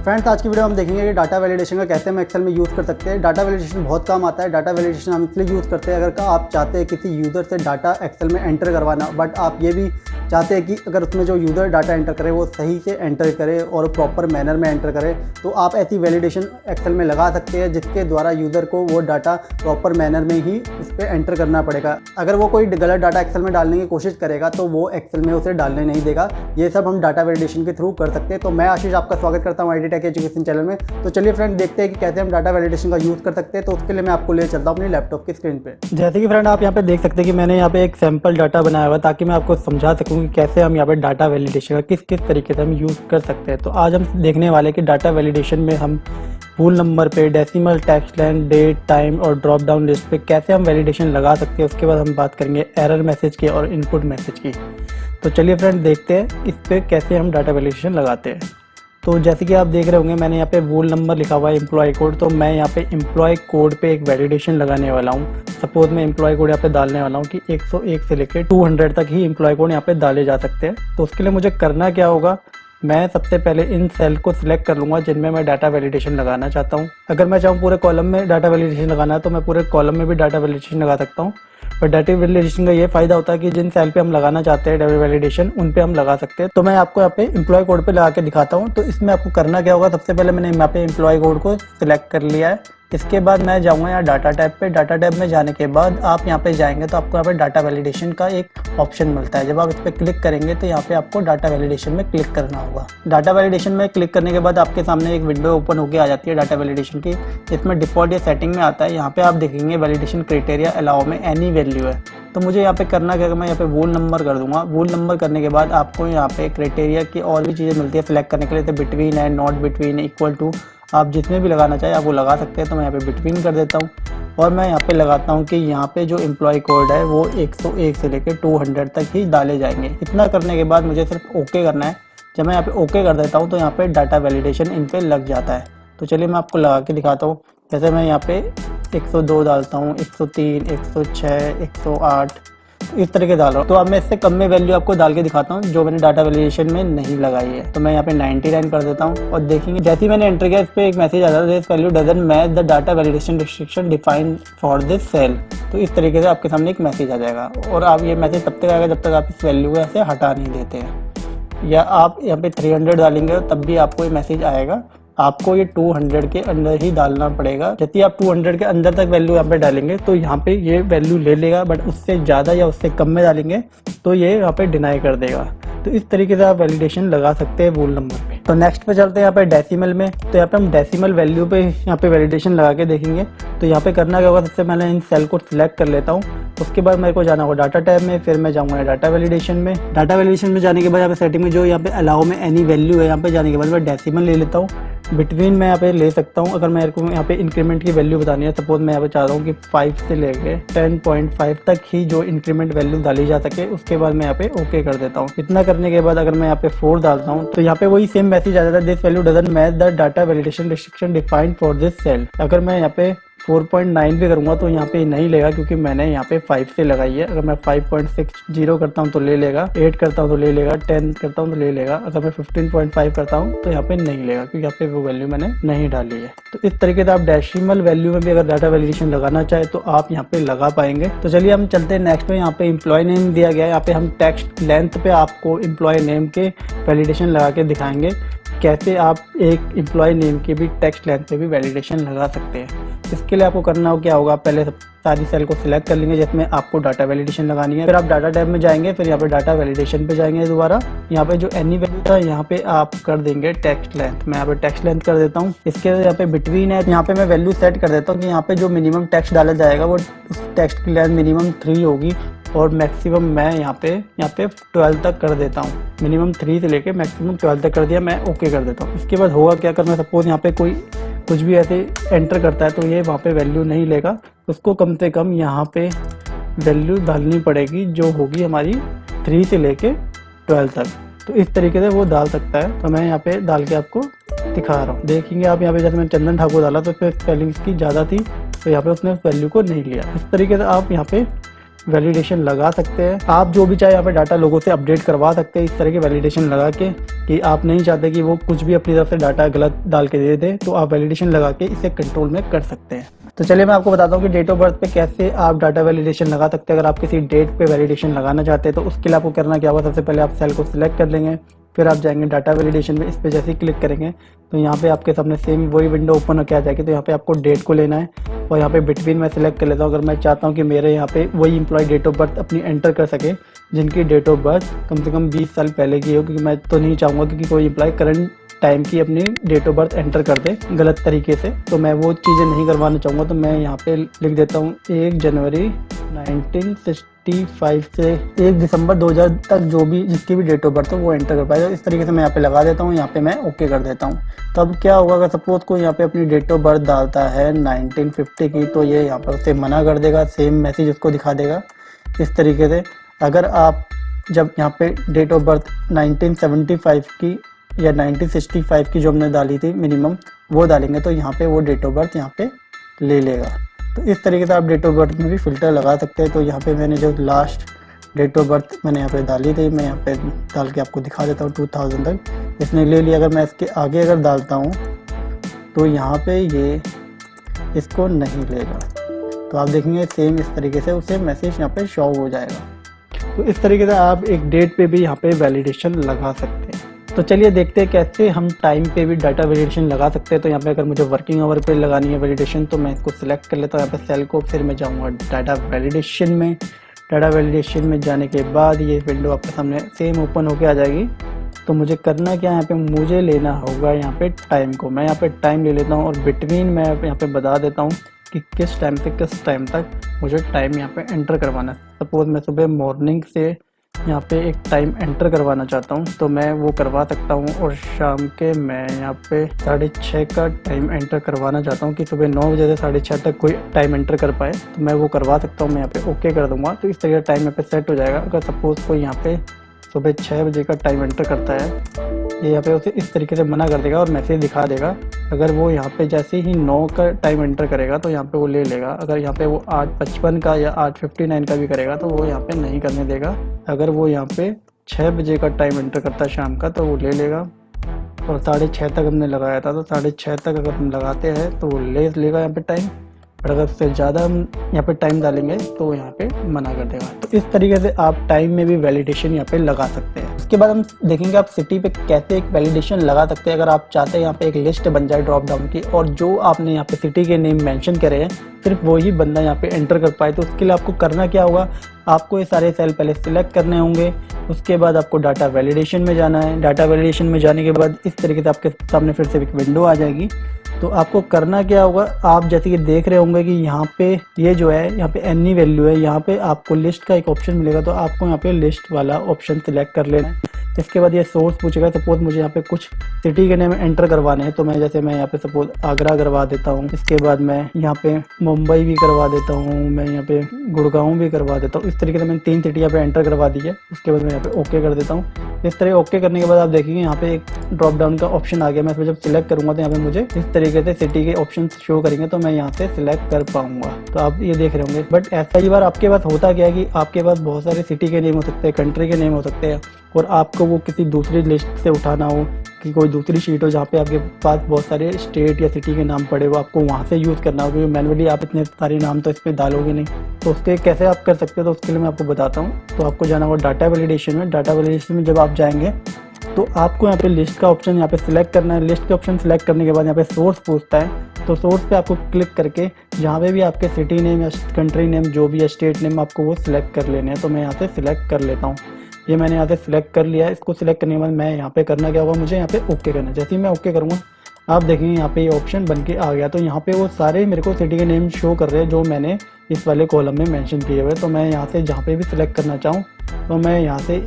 Friends, आज की video हम देखेंगे कि डाटा वैलिडेशन का कैसे हम एक्सेल में यूज़ कर सकते हैं। डाटा वैलिडेशन बहुत काम आता है। डाटा वैलिडेशन हम इसलिए यूज़ करते हैं अगर आप चाहते हैं किसी यूज़र से डाटा एक्सेल में एंटर करवाना, बट आप ये भी चाहते हैं कि अगर उसमें जो यूज़र डाटा एंटर करे वो सही से एंटर करे और प्रॉपर मैनर में एंटर करे, तो आप ऐसी वैलिडेशन एक्सेल में लगा सकते हैं जिसके द्वारा यूज़र को वो डाटा प्रॉपर मैनर में ही उस पर एंटर करना पड़ेगा। अगर वो कोई गलत डाटा एक्सेल में डालने की कोशिश करेगा तो वो एक्सेल में उसे डालने नहीं देगा। ये सब हम डाटा वैलिडेशन के थ्रू कर सकते हैं। तो मैं आशीष आपका स्वागत करता हूँ IT टेक एजुकेशन चैनल में। तो चलिए फ्रेंड, देखते हैं कि कैसे हम डाटा वैलिडेशन का यूज़ कर सकते हैं। तो उसके लिए मैं आपको ले चलता हूँ अपनी लैपटॉप की स्क्रीन पे। जैसे कि फ्रेंड आप यहाँ पे देख सकते हैं कि मैंने यहाँ पे एक सैंपल डाटा बनाया हुआ ताकि मैं आपको समझा सकूँ कि कैसे हम यहाँ पे डाटा वैलिडेशन का किस किस तरीके से हम यूज़ कर सकते हैं। तो आज हम देखने वाले कि डाटा वैलिडेशन में हम फुल नंबर पे, decimal, text length, date, time और ड्रॉप डाउन लिस्ट पे कैसे हम वैलिडेशन लगा सकते हैं। उसके बाद हम बात करेंगे एरर मैसेज की और इनपुट मैसेज की। तो चलिए फ्रेंड, देखते हैं इस पे कैसे हम डाटा वैलिडेशन लगाते हैं। तो जैसे कि आप देख रहे होंगे मैंने यहाँ पे वूल नंबर लिखा हुआ है एम्प्लॉय कोड। तो मैं यहाँ पे एम्प्लॉय कोड पे एक वैलिडेशन लगाने वाला हूँ। सपोज मैं एम्प्लॉय कोड यहाँ पे डालने वाला हूँ कि 101 से लेकर 200 तक ही एम्प्लॉय कोड यहाँ पे डाले जा सकते हैं। तो उसके लिए मुझे करना क्या होगा, मैं सबसे पहले इन सेल को सिलेक्ट कर लूँगा जिनमें मैं डाटा वैलिडेशन लगाना चाहता हूँ। अगर मैं चाहूँ पूरे कॉलम में डाटा वैलिडेशन लगाना है तो मैं पूरे कॉलम में भी डाटा वैलिडेशन लगा सकता हूँ। पर डाटा वैलिडेशन का ये फायदा होता है कि जिन सेल पे हम लगाना चाहते हैं डाटा वैलिडेशन उन पे हम लगा सकते हैं। तो मैं आपको यहाँ पे एम्प्लॉय कोड पे लगा के दिखाता हूँ। तो इसमें आपको करना क्या होगा, सबसे पहले मैंने यहाँ पे एम्प्लॉय कोड को सिलेक्ट कर लिया है। इसके बाद मैं जाऊँगा यहाँ डाटा टैब पे। डाटा टैब में जाने के बाद आप यहाँ पे जाएंगे तो आपको यहाँ पे डाटा वैलिडेशन का एक ऑप्शन मिलता है। जब आप इस पर क्लिक करेंगे तो यहाँ पे आपको डाटा वैलिडेशन में क्लिक करना होगा। डाटा वैलिडेशन में क्लिक करने के बाद आपके सामने एक विंडो ओपन होकर आ जाती है डाटा वैलिडेशन की। इसमें डिफॉल्ट या सेटिंग में आता है। यहाँ पे आप देखेंगे वैलिडेशन क्राइटेरिया अलाउ में एनी वैल्यू है। तो मुझे यहाँ पे करना क्या है, मैं यहाँ पे वूल नंबर कर दूंगा। वूल नंबर करने के बाद आपको यहाँ पे क्राइटेरिया की और भी चीज़ें मिलती है सिलेक्ट करने के लिए। तो बिटवीन है, नॉट बिटवीन, इक्वल टू, आप जितने भी लगाना चाहे आप वो लगा सकते हैं। तो मैं यहाँ पे बिटवीन कर देता हूँ और मैं यहाँ पे लगाता हूँ कि यहाँ पे जो एम्प्लॉय कोड है वो 101 से लेकर 200 तक ही डाले जाएंगे। इतना करने के बाद मुझे सिर्फ ओके करना है। जब मैं यहाँ पे ओके कर देता हूँ तो यहाँ पे डाटा वैलिडेशन इन पे लग जाता है। तो चलिए मैं आपको लगा के दिखाता हूँ। जैसे मैं यहाँ पे 102 डालता हूँ, 103, 106, 108, इस तरह के डाल रहा हूँ। तो अब मैं इससे कम में वैल्यू आपको डाल के दिखाता हूँ जो मैंने डाटा वैलिडेशन में नहीं लगाई है। तो मैं यहाँ पे 99 कर देता हूँ और देखेंगे जैसे ही मैंने एंटर किया इस पे एक मैसेज आता है, this value doesn't match the data validation restriction defined for this cell. तो इस तरीके से आपके सामने एक मैसेज आ जाएगा और आप ये मैसेज तब तक आएगा जब तक आप इस वैल्यू को ऐसे हटा नहीं देते हैं। या आप यहाँ पे 300 डालेंगे तब भी आपको ये मैसेज आएगा। आपको ये 200 के अंदर ही डालना पड़ेगा। यदि आप 200 के अंदर तक वैल्यू यहाँ पे डालेंगे तो यहाँ पे ये वैल्यू ले लेगा, बट उससे ज़्यादा या उससे कम में डालेंगे तो ये यहाँ पे डिनाई कर देगा। तो इस तरीके से आप वैलिडेशन लगा सकते हैं वूल नंबर पे। तो नेक्स्ट पे चलते हैं यहाँ पे डेसिमल में। तो यहाँ पे हम डेसिमल वैल्यू पे यहाँ पे वैलिडेशन लगा के देखेंगे। तो यहाँ पे करना क्या होगा, सबसे पहले इन सेल को सिलेक्ट कर लेता हूँ। उसके बाद मेरे को जाना होगा डाटा टैब में, फिर मैं जाऊँगा डाटा वैलिडेशन में। डाटा वैलिडेशन में जाने के बाद यहाँ पे सेटिंग में जो यहाँ पे अलाउ में एनी वैल्यू है, यहाँ पे जाने के बाद मैं डेसिमल ले लेता हूँ। बिटवीन मैं यहाँ पे ले सकता हूँ अगर मेरे को यहाँ पे इंक्रीमेंट की वैल्यू बतानी है। सपोज मैं यहाँ पे चाह रहा हूँ कि 5 से लेके 10.5 तक ही जो इंक्रीमेंट वैल्यू डाली जा सके। उसके बाद मैं यहाँ पे ओके कर देता हूँ। इतना करने के बाद अगर मैं यहाँ पे 4 डालता हूँ तो यहाँ पे वही सेम मैसेज आ जाता है, this value doesn't match the data validation restriction defined for this cell. अगर मैं यहाँ पे 4.9 पे करूँगा तो यहाँ पे नहीं लेगा क्योंकि मैंने यहाँ पे 5 से लगाई है। अगर मैं 5.60 करता हूँ तो ले लेगा, 8 करता हूँ तो ले लेगा, 10 करता हूँ तो ले लेगा। अगर मैं 15.5 करता हूँ तो यहाँ पे नहीं लेगा क्योंकि यहाँ पे वो वैल्यू मैंने नहीं डाली है। तो इस तरीके से आप डेसिमल वैल्यू में भी अगर डाटा वैलिडेशन लगाना चाहे तो आप यहाँ पे लगा पाएंगे। तो चलिए हम चलते हैं नेक्स्ट पे। यहाँ पे एम्प्लॉय नेम दिया गया है। यहाँ पे हम टेक्स्ट लेंथ पे आपको एम्प्लॉय नेम के वैलिडेशन लगा के दिखाएंगे कैसे आप एक एम्प्लॉय नेम की भी टेक्स्ट लेंथ पे भी वैलिडेशन लगा सकते हैं। इसके लिए आपको करना हो क्या होगा, पहले सारी सेल को सिलेक्ट कर लेंगे जिसमें आपको डाटा वैलिडेशन लगानी है। फिर आप डाटा टैब में जाएंगे, फिर यहाँ पे डाटा वैलिडेशन पे जाएंगे दोबारा। यहाँ पे जो एनी वैल्यू था यहाँ पे आप कर देंगे टेक्स्ट लेंथ। मैं यहाँ पे टेक्स्ट लेंथ कर देता हूँ। इसके यहाँ पे बिटवीन है, यहाँ पे मैं वैल्यू सेट कर देता हूँ कि यहाँ पे जो मिनिमम टेक्स्ट डाला जाएगा वो उस टेक्स्ट की लेंथ मिनिमम 3 होगी और मैक्सिमम मैं यहाँ पे 12 तक कर देता हूँ। मिनिमम 3 से लेके मैक्सिमम 12 तक कर दिया, मैं ओके कर देता हूँ। इसके बाद होगा क्या, करना सपोज यहाँ पे कोई कुछ भी ऐसे एंटर करता है तो ये वहाँ पे वैल्यू नहीं लेगा। उसको कम से कम यहाँ पे वैल्यू डालनी पड़ेगी जो होगी हमारी 3 से लेके 12 तक। तो इस तरीके से वो डाल सकता है। तो मैं यहाँ पे डाल के आपको दिखा रहा हूँ। देखेंगे आप यहाँ पे जैसे मैंने चंदन ठाकुर डाला तो फिर स्पेलिंग की ज़्यादा थी तो यहाँ पे उसने वैल्यू को नहीं लिया। इस तरीके से आप यहाँ पे वैलिडेशन लगा सकते हैं। आप जो भी चाहे यहाँ पे डाटा लोगों से अपडेट करवा सकते हैं इस तरह की वैलिडेशन लगा के, कि आप नहीं चाहते कि वो कुछ भी अपनी तरफ से डाटा गलत डाल के दे दे, तो आप वैलिडेशन लगा के इसे कंट्रोल में कर सकते हैं। तो चलिए मैं आपको बताता हूँ कि डेट ऑफ बर्थ पे कैसे आप डाटा वैलिडेशन लगा सकते हैं। अगर आप किसी डेट पे वैलिडेशन लगाना चाहते हैं तो उसके लिए आपको करना क्या होगा, सबसे पहले आप सेल को सिलेक्ट कर लेंगे, फिर आप जाएंगे डाटा वैलिडेशन में। इस पे जैसे ही क्लिक करेंगे तो यहाँ पे आपके सामने सेम वही विंडो ओपन होकर आ जाएगी। तो यहाँ पे आपको डेट को लेना है और यहाँ पे बिटवीन मैं सिलेक्ट कर लेता हूँ। अगर मैं चाहता हूँ कि मेरे यहाँ पे वही एम्प्लॉय डेट ऑफ बर्थ अपनी एंटर कर सके जिनकी डेट ऑफ बर्थ कम से कम 20 साल पहले की हो, क्योंकि मैं तो नहीं चाहूँगा कि कोई एम्प्लॉय करंट टाइम की अपनी डेट ऑफ बर्थ एंटर कर दे गलत तरीके से, तो मैं वो चीज़ें नहीं करवाना चाहूँगा। तो मैं यहाँ पे लिख देता हूँ 1 जनवरी 1965 से 1 दिसंबर 2000 तक जो भी जिसकी भी डेट ऑफ बर्थ हो वो एंटर कर पाएगा। इस तरीके से मैं यहाँ पे लगा देता हूँ, यहाँ पे मैं ओके कर देता हूँ। तब क्या होगा, अगर सपोज कोई यहाँ पे अपनी डेट ऑफ बर्थ डालता है 1950 की, तो ये यहाँ पर उसे मना कर देगा, सेम मैसेज उसको दिखा देगा इस तरीके से। अगर आप जब यहाँ पे डेट ऑफ बर्थ 1975 की या 1965 की जो हमने डाली थी मिनिमम वो डालेंगे तो यहाँ पे वो डेट ऑफ बर्थ यहाँ पे ले लेगा। तो इस तरीके से आप डेट ऑफ बर्थ में भी फ़िल्टर लगा सकते हैं। तो यहाँ पे मैंने जो लास्ट डेट ऑफ बर्थ मैंने यहाँ पे डाली थी, मैं यहाँ पे डाल के आपको दिखा देता हूँ 2000 तक इसने ले लिया। अगर मैं इसके आगे अगर डालता हूँ तो यहाँ पे ये इसको नहीं लेगा। तो आप देखेंगे सेम इस तरीके से उसे मैसेज यहाँ पे शो हो जाएगा। तो इस तरीके से आप एक डेट पे भी यहाँ पे वैलिडेशन लगा सकते हैं। तो चलिए देखते हैं कैसे हम टाइम पे भी डाटा वैलिडेशन लगा सकते हैं। तो यहाँ पे अगर मुझे वर्किंग आवर पे लगानी है वैलिडेशन तो मैं इसको सिलेक्ट कर लेता हूँ यहाँ पे सेल को, फिर मैं जाऊँगा डाटा वैलिडेशन में। डाटा वैलिडेशन में जाने के बाद ये विंडो आपके सामने सेम ओपन होके आ जाएगी। तो मुझे करना क्या है, यहाँ पे मुझे लेना होगा यहाँ पे टाइम को। मैं यहाँ पे टाइम ले लेता हूँ और बिटवीन मैं यहाँ पे बता देता हूँ कि किस टाइम से किस टाइम तक मुझे टाइम यहाँ पे एंटर करवाना है। सपोज मैं सुबह मॉर्निंग से यहाँ पे एक टाइम एंटर करवाना चाहता हूँ तो मैं वो करवा सकता हूँ, और शाम के मैं यहाँ पे 6:30 का टाइम एंटर करवाना चाहता हूँ कि सुबह 9 बजे से 6:30 तक कोई टाइम एंटर कर पाए, तो मैं वो करवा सकता हूँ। मैं यहाँ पे ओके कर दूंगा तो इस तरीके का टाइम यहाँ पे सेट हो जाएगा। अगर सपोज कोई यहाँ पे सुबह 6 बजे का टाइम एंटर करता है, ये यहाँ पे उसे इस तरीके से मना कर देगा और मैसेज दिखा देगा। अगर वो यहाँ पे जैसे ही 9 का टाइम एंटर करेगा तो यहाँ पे वो ले लेगा। अगर यहाँ पे वो 8:55 का या 8:59 का भी करेगा तो वो यहाँ पे नहीं करने देगा। अगर वो यहाँ पे 6 बजे का टाइम एंटर करता है शाम का तो वो ले लेगा। और 6:30 तक हमने लगाया था तो 6:30 तक अगर हम लगाते हैं तो वो ले लेगा यहाँ पे टाइम। और अगर उससे ज़्यादा हम यहाँ पे टाइम डालेंगे तो यहाँ पे मना कर देगा। तो इस तरीके से आप टाइम में भी वैलिडेशन यहाँ पे लगा सकते हैं। उसके बाद हम देखेंगे आप सिटी पे कैसे एक वैलिडेशन लगा सकते हैं। अगर आप चाहते हैं यहाँ पे एक लिस्ट बन जाए ड्रॉप डाउन की और जो आपने यहाँ पे सिटी के नेम मेंशन करे हैं सिर्फ वही बंदा यहाँ पे एंटर कर पाए, तो उसके लिए आपको करना क्या होगा, आपको ये सारे सेल पहले सिलेक्ट करने होंगे। उसके बाद आपको डाटा वैलिडेशन में जाना है। डाटा वैलिडेशन में जाने के बाद इस तरीके से आपके सामने फिर से एक विंडो आ जाएगी। तो आपको करना क्या होगा, आप जैसे कि देख रहे होंगे कि यहाँ पे ये जो है यहाँ पे एनी वैल्यू है, यहाँ पे आपको लिस्ट का एक ऑप्शन मिलेगा। तो आपको यहाँ पे लिस्ट वाला ऑप्शन सिलेक्ट कर लेना है। इसके बाद ये सोर्स पूछेगा। सपोज मुझे यहाँ पे कुछ सिटी के नेम एंटर करवाने हैं तो मैं जैसे मैं यहाँ पे सपोज आगरा करवा देता हूँ। इसके बाद मैं यहाँ पे मुंबई भी करवा देता हूँ, मैं यहाँ पे गुड़गांव भी करवा देता हूँ। इस तरीके से मैंने 3 सिटी यहाँ पे एंटर करवा दी है। उसके बाद मैं यहाँ पे ओके कर देता हूँ। इस तरह ओके करने के बाद आप देखेंगे यहाँ पे एक ड्रॉप डाउन का ऑप्शन आ गया। मैं इसमें जब सिलेक्ट करूँगा तो यहाँ पे मुझे इस तरीके से सिटी के ऑप्शन शो करेंगे तो मैं यहाँ से सिलेक्ट कर पाऊंगा। तो आप ये देख रहे होंगे। बट ऐसा ही बार आपके पास होता क्या है कि आपके पास बहुत सारे सिटी के नेम हो सकते हैं, कंट्री के नेम हो सकते हैं, और आपको वो किसी दूसरी लिस्ट से उठाना हो कि कोई दूसरी शीट हो जहाँ पे आपके पास बहुत सारे स्टेट या सिटी के नाम पड़े हो, आपको वहाँ से यूज़ करना हो, क्योंकि मैनुअली आप इतने सारे नाम तो इस पर डालोगे नहीं। तो उसके कैसे आप कर सकते हो, तो उसके लिए मैं आपको बताता हूँ। तो आपको जाना होगा डाटा वैलिडेशन में। डाटा वैलिडेशन में जब आप जाएंगे तो आपको यहाँ पे लिस्ट का ऑप्शन यहाँ पे सिलेक्ट करना है। लिस्ट का ऑप्शन सिलेक्ट करने के बाद यहाँ पे सोर्स पूछता है, तो सोर्स पे आपको क्लिक करके जहाँ पे भी आपके सिटी नेम या कंट्री नेम जो भी है स्टेट नेम आपको वो सिलेक्ट कर लेने हैं। तो मैं यहाँ से सिलेक्ट कर लेता हूँ। ये मैंने यहाँ से सिलेक्ट कर लिया है। इसको सिलेक्ट करने के बाद मैं यहाँ पे करना क्या होगा, मुझे यहाँ पे ओके करना है। जैसे ही मैं ओके करूँगा आप देखेंगे यहाँ पे ये ऑप्शन बन के आ गया। तो यहाँ पे वो सारे मेरे को सिटी के नेम शो कर रहे हैं जो मैंने इस वाले कॉलम में मेंशन किए हुए। तो मैं यहाँ से जहाँ पे भी सिलेक्ट करना चाहूँ तो मैं यहाँ से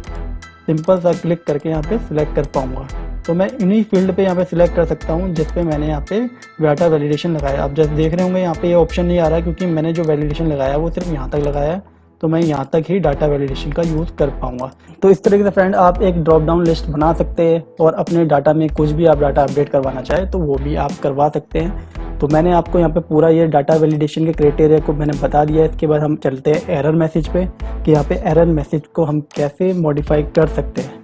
सिंपल सा क्लिक करके यहाँ पे सिलेक्ट कर पाऊँगा। तो मैं इन्हीं फील्ड पे यहाँ पे सिलेक्ट कर सकता हूँ जिस पे मैंने यहाँ पे डाटा वैलिडेशन लगाया। आप जैसे देख रहे होंगे यहाँ पे ये ऑप्शन नहीं आ रहा है क्योंकि मैंने जो वैलिडेशन लगाया वो सिर्फ यहाँ तक लगाया है। तो मैं यहाँ तक ही डाटा वैलिडेशन का यूज़ कर पाऊंगा। तो इस तरीके से फ्रेंड आप एक ड्रॉप डाउन लिस्ट बना सकते हैं और अपने डाटा में कुछ भी आप डाटा अपडेट करवाना चाहे तो वो भी आप करवा सकते हैं। तो मैंने आपको यहाँ पे पूरा ये डाटा वैलिडेशन के क्राइटेरिया को मैंने बता दिया। इसके बाद हम चलते हैं एरर मैसेज पे कि यहाँ पे एरर मैसेज को हम कैसे मॉडिफाई कर सकते हैं।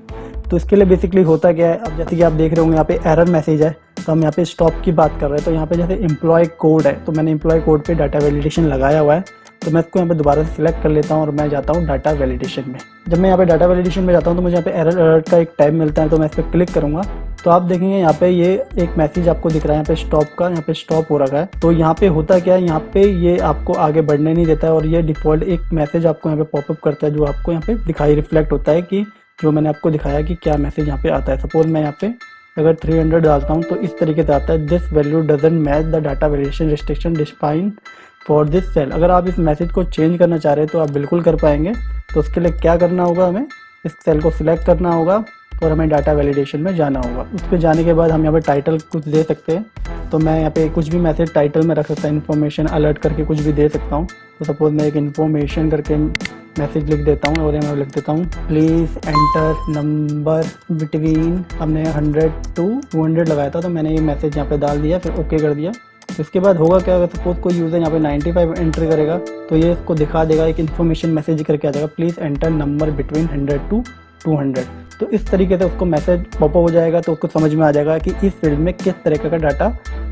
तो इसके लिए बेसिकली होता क्या है, अब जैसे कि आप देख रहे होंगे यहाँ पे एरर मैसेज है, तो हम यहाँ पे स्टॉप की बात कर रहे हैं। तो यहाँ पे जैसे एम्प्लॉय कोड है, तो मैंने एम्प्लॉय कोड पे डाटा वैलिडेशन लगाया हुआ है, तो मैं इसको यहाँ पे दोबारा से सिलेक्ट कर लेता हूँ और मैं जाता हूँ डाटा वैलिडेशन में। जब मैं यहाँ पे डाटा वैलिडेशन में जाता हूँ तो मुझे यहाँ पे एरर अलर्ट का एक टैब मिलता है, तो मैं इस पर क्लिक करूँगा तो आप देखेंगे यहाँ पे ये एक मैसेज आपको दिख रहा है यहाँ पे स्टॉप का, यहाँ पे स्टॉप हो रखा है। तो यहाँ पे होता क्या है, यहाँ पे ये आपको आगे बढ़ने नहीं देता है और ये डिफ़ॉल्ट एक मैसेज आपको यहाँ पे पॉपअप करता है जो आपको यहाँ पे दिखाई रिफ्लेक्ट होता है कि जो मैंने आपको दिखाया कि क्या मैसेज यहाँ पे आता है। सपोज मैं यहाँ पे अगर 300 डालता हूँ तो इस तरीके से आता है, this value doesn't match the data validation restriction defined for this cell. अगर आप इस मैसेज को चेंज करना चाह रहे हैं तो आप बिल्कुल कर पाएंगे। तो उसके लिए क्या करना होगा, हमें इस सेल को सिलेक्ट करना होगा और हमें डाटा वैलिडेशन में जाना होगा। उस पर जाने के बाद हम यहाँ पे टाइटल कुछ दे सकते हैं। तो मैं यहाँ पे कुछ भी मैसेज टाइटल में रख सकता हूँ, इन्फॉर्मेशन अलर्ट करके कुछ भी दे सकता हूँ। तो सपोज मैं एक इन्फॉर्मेशन करके मैसेज लिख देता हूँ और मैं लिख देता हूँ प्लीज़ एंटर नंबर बिटवीन, हमने 100 to 200 लगाया था, तो मैंने ये मैसेज यहाँ पे डाल दिया, फिर ओके कर दिया। इसके बाद होगा क्या, अगर सपोज कोई यूज़र यहाँ पे 95 एंटर करेगा तो ये इसको दिखा देगा, एक इन्फॉर्मेशन मैसेज करके आ जाएगा please enter number between 100 to 200। तो इस तरीके से उसको मैसेज पॉपअप हो जाएगा, तो उसको समझ में आ जाएगा कि इस फील्ड में किस तरीके का डाटा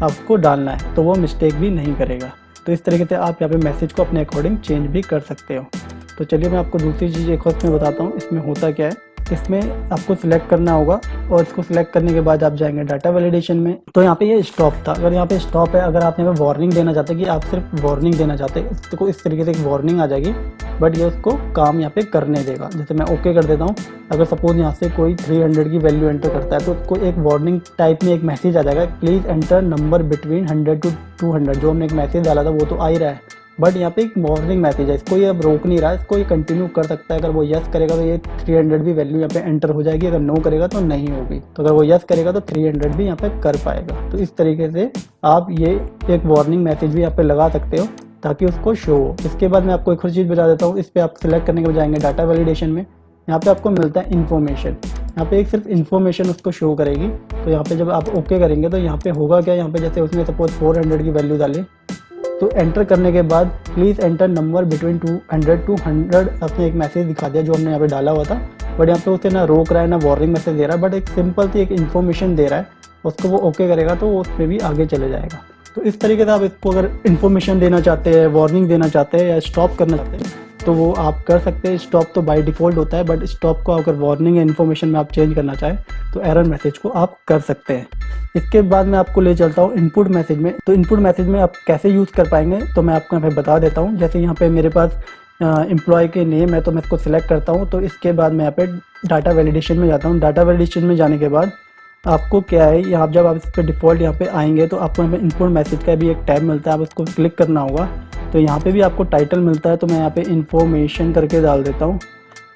आपको डालना है, तो वो मिस्टेक भी नहीं करेगा। तो इस तरीके से आप यहाँ पे मैसेज को अपने अकॉर्डिंग चेंज भी कर सकते हो। तो चलिए मैं आपको दूसरी चीज़ एक और इसमें बताता हूँ। इसमें होता क्या है, इसमें आपको सिलेक्ट करना होगा और इसको सिलेक्ट करने के बाद आप जाएंगे डाटा वैलिडेशन में। तो यहाँ पे ये स्टॉप था, अगर यहाँ पे स्टॉप है, अगर आप यहाँ पे वार्निंग देना चाहते हैं कि आप सिर्फ वार्निंग देना चाहते हैं, इसको इस तरीके से एक वार्निंग आ जाएगी, बट ये उसको काम यहाँ पे करने देगा। जैसे मैं ओके कर देता हूँ, अगर सपोज यहाँ से कोई 300 की वैल्यू एंटर करता है तो उसको एक वार्निंग टाइप में एक मैसेज आ जाएगा please enter number between 100 to 200। जो हमने एक मैसेज डाला था वो तो आ ही रहा है, बट यहाँ पे एक वार्निंग मैसेज है, इसको ये अब रोक नहीं रहा है, इसको ये कंटिन्यू कर सकता है। अगर वो यस करेगा तो ये 300 भी वैल्यू यहाँ पे एंटर हो जाएगी, अगर नो करेगा तो नहीं होगी। तो अगर वो यस करेगा तो 300 भी यहाँ पे कर पाएगा। तो इस तरीके से आप ये एक वार्निंग मैसेज भी यहाँ पे लगा सकते हो ताकि उसको शो हो। इसके बाद मैं आपको एक और चीज़ बता देता हूँ। इस पर आप सिलेक्ट करने के बाद जाएंगे डाटा वैलिडेशन में, यहाँ पे आपको मिलता है इन्फॉर्मेशन। यहाँ पे एक सिर्फ इन्फॉर्मेशन उसको शो करेगी। तो यहाँ पे जब आप ओके करेंगे तो यहाँ पे होगा क्या, यहाँ पे जैसे उसने सपोज 400 की वैल्यू डाली तो एंटर करने के बाद please enter number between 200 to 100 अपने एक मैसेज दिखा दिया जो हमने यहाँ पे डाला हुआ था। बट यहाँ पे उसे ना रोक रहा है ना वार्निंग मैसेज दे रहा है, बट एक सिंपल सी एक इन्फॉर्मेशन दे रहा है। उसको वो ओके करेगा तो वो उस पर भी आगे चले जाएगा। तो इस तरीके से आप इसको अगर इन्फॉर्मेशन देना चाहते हैं, वार्निंग देना चाहते हैं या स्टॉप करना चाहते हैं तो वो आप कर सकते हैं। स्टॉप तो बाय डिफ़ॉल्ट होता है, बट स्टॉप को अगर वार्निंग या इन्फॉर्मेशन में आप चेंज करना चाहें तो एरर मैसेज को आप कर सकते हैं। इसके बाद मैं आपको ले चलता हूँ इनपुट मैसेज में। तो इनपुट मैसेज में आप कैसे यूज़ कर पाएंगे तो मैं आपको यहाँ पे बता देता हूँ। जैसे यहाँ पे मेरे पास एम्प्लॉय के नेम है तो मैं इसको सिलेक्ट करता हूँ। तो इसके बाद मैं यहाँ पे डाटा वैलिडेशन में जाता हूँ। डाटा वैलिडेशन में जाने के बाद आपको क्या है, यहाँ जब आप इस पर डिफ़ॉल्ट यहाँ पे आएंगे तो आपको यहाँ पे इनपुट मैसेज का भी एक टैब मिलता है, आप उसको क्लिक करना होगा। तो यहाँ पे भी आपको टाइटल मिलता है, तो मैं यहाँ पे इन्फॉर्मेशन करके डाल देता हूँ।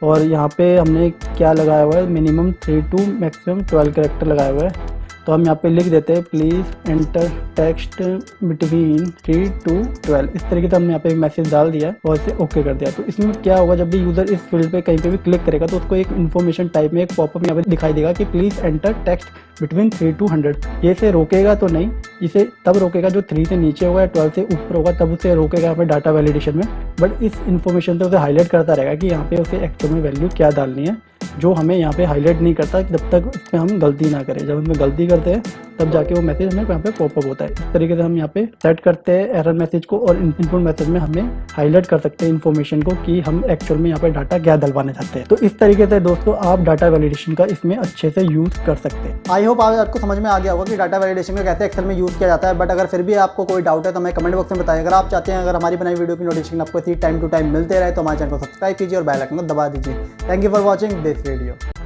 और यहाँ पे हमने क्या लगाया हुआ है, मिनिमम 3 to मैक्सिमम 12 कैरेक्टर लगाया हुआ है। तो हम यहाँ पे लिख देते हैं please enter text between 3 to 12। इस तरीके से हमने यहाँ पे एक मैसेज डाल दिया और इसे ओके कर दिया। तो इसमें क्या होगा, जब भी यूज़र इस फील्ड पे कहीं पे भी क्लिक करेगा तो उसको एक इन्फॉर्मेशन टाइप में एक पॉपअप यहाँ पे दिखाई देगा कि please enter text between 3 to 100। ये इसे रोकेगा तो नहीं, इसे तब रोकेगा जो 3 से नीचे होगा या 12 से ऊपर होगा, तब उसे रोकेगा यहाँ पे डाटा वैलिडेशन में। बट इस इन्फॉर्मेशन से उसे हाईलाइट करता रहेगा कि यहाँ पे उसे एक्चुअल में वैल्यू क्या डालनी है, जो हमें यहाँ पे हाईलाइट नहीं करता जब तक इस पर हम गलती ना करें। जब हम गलती करते हैं तब जाके वो मैसेज हमें यहाँ पे पॉपअप होता है। इस तरीके से हम यहाँ पे सेट करते हैं एरर मैसेज को और इनपुट मैसेज में हमें हाईलाइट कर सकते हैं इन्फॉर्मेशन को कि हम एक्चुअल में यहाँ पे डाटा क्या डलवाने चाहते हैं। तो इस तरीके से दोस्तों आप डाटा वैलिडेशन का इसमें अच्छे से यूज़ कर सकते हैं। आई होप आज आपको समझ में आ गया होगा कि डाटा वैलिडेशन का कैसे एक्सेल में यूज़ किया जाता है। बट अगर फिर भी आपको कोई डाउट है तो हमें कमेंट बॉक्स में बताइए। अगर आप चाहते हैं अगर हमारी बनाई वीडियो की नोटिफिकेशन आपको इसी टाइम टू टाइम मिलते रहे तो हमारे चैनल को सब्सक्राइब कीजिए और बेल आइकन को दबा दीजिए। Thank you for watching this video.